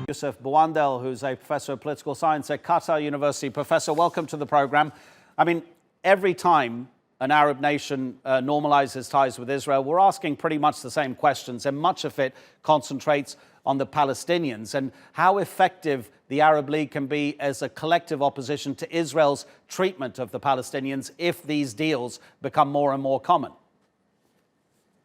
Youcef Bouandel, who's a professor of political science at Qatar University. Professor, welcome to the program. I mean, every time an Arab nation normalizes ties with Israel, we're asking pretty much the same questions, and much of it concentrates on the Palestinians and how effective the Arab League can be as a collective opposition to Israel's treatment of the Palestinians if these deals become more and more common.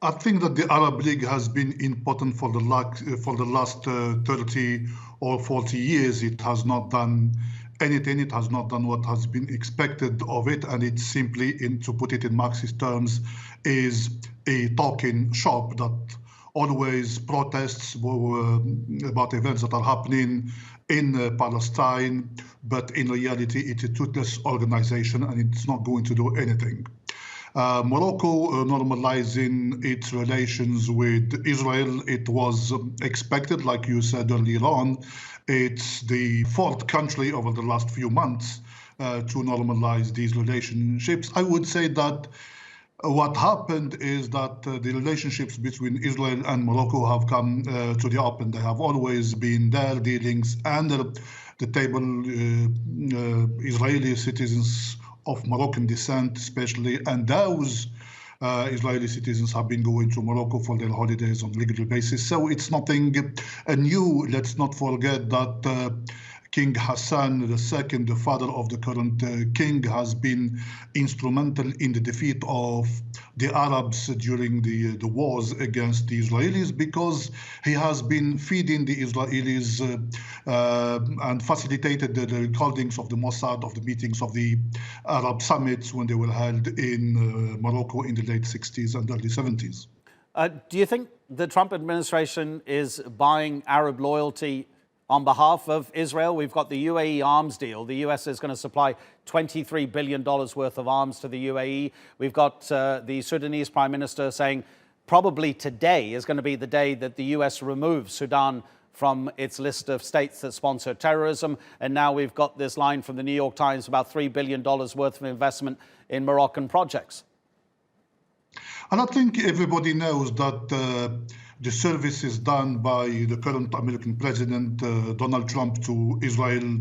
I think that the Arab League has been important for the last 30 or 40 years. It has not done anything. It has not done what has been expected of it. And it simply, to put it in Marxist terms, is a talking shop that always protests about events that are happening in Palestine. But in reality, it's a toothless organization and it's not going to do anything. Morocco normalizing its relations with Israel, it was expected, like you said earlier on. It's the fourth country over the last few months to normalize these relationships. I would say that what happened is that the relationships between Israel and Morocco have come to the open. They have always been there, dealings under the table. Israeli citizens of Moroccan descent, especially, and those Israeli citizens have been going to Morocco for their holidays on a regular basis. So it's nothing new. Let's not forget that King Hassan II, the father of the current king, has been instrumental in the defeat of the Arabs during the wars against the Israelis, because he has been feeding the Israelis and facilitated the recordings of the Mossad, of the meetings of the Arab summits when they were held in Morocco in the late 60s and early 70s. Do you think the Trump administration is buying Arab loyalty on behalf of Israel? We've got the UAE arms deal. The US is going to supply $23 billion worth of arms to the UAE. We've got the Sudanese prime minister saying probably today is going to be the day that the US removes Sudan from its list of states that sponsor terrorism. And now we've got this line from the New York Times about $3 billion worth of investment in Moroccan projects. And I think everybody knows that the services done by the current American president, Donald Trump, to Israel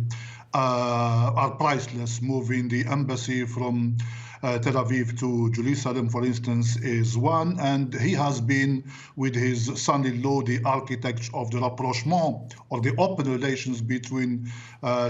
are priceless. Moving the embassy from Tel Aviv to Jerusalem, for instance, is one. And he has been, with his son-in-law, the architect of the rapprochement, or the open relations between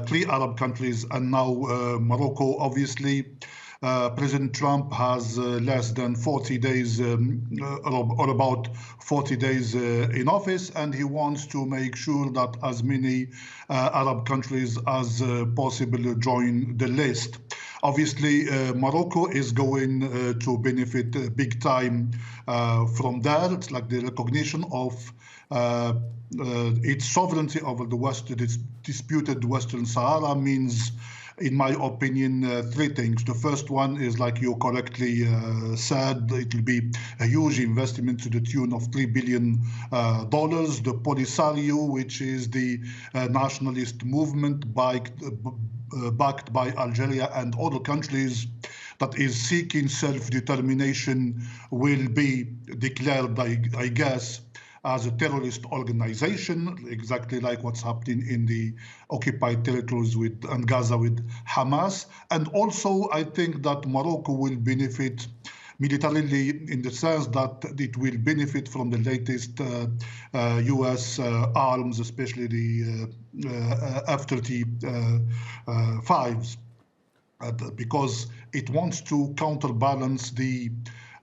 three Arab countries and now Morocco, obviously. President Trump has less than 40 days, or about 40 days in office, and he wants to make sure that as many Arab countries as possible join the list. Obviously, Morocco is going to benefit big time from that. It's like the recognition of its sovereignty over the disputed Western Sahara means, in my opinion, three things. The first one is, like you correctly said, it will be a huge investment to the tune of $3 billion. The Polisario, which is the nationalist movement backed by Algeria and other countries that is seeking self-determination, will be declared, I guess, as a terrorist organization, exactly like what's happening in the occupied territories and Gaza with Hamas. And also, I think that Morocco will benefit militarily in the sense that it will benefit from the latest U.S. arms, especially the F-35s, because it wants to counterbalance the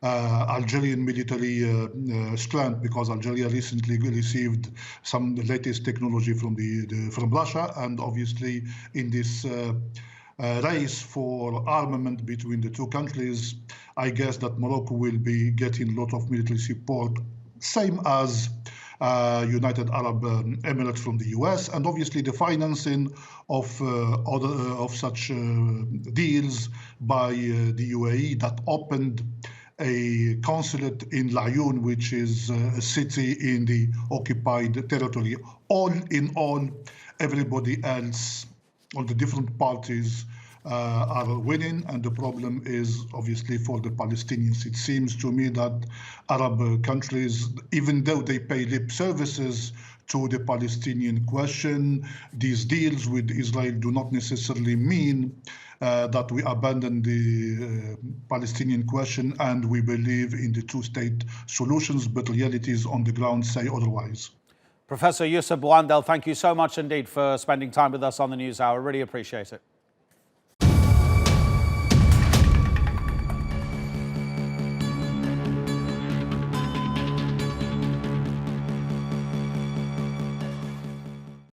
Algerian military strength, because Algeria recently received some of the latest technology from Russia, and obviously in this race for armament between the two countries, I guess that Morocco will be getting a lot of military support, same as United Arab Emirates from the US, and obviously the financing of such deals by the UAE that opened a consulate in Laayoune, which is a city in the occupied territory. All in all, everybody else, all the different parties are winning, and the problem is obviously for the Palestinians. It seems to me that Arab countries, even though they pay lip services to the Palestinian question. These deals with Israel do not necessarily mean that we abandon the Palestinian question and we believe in the two-state solutions, but realities on the ground say otherwise. Professor Youcef Bouandel, thank you so much indeed for spending time with us on the News Hour. Really appreciate it.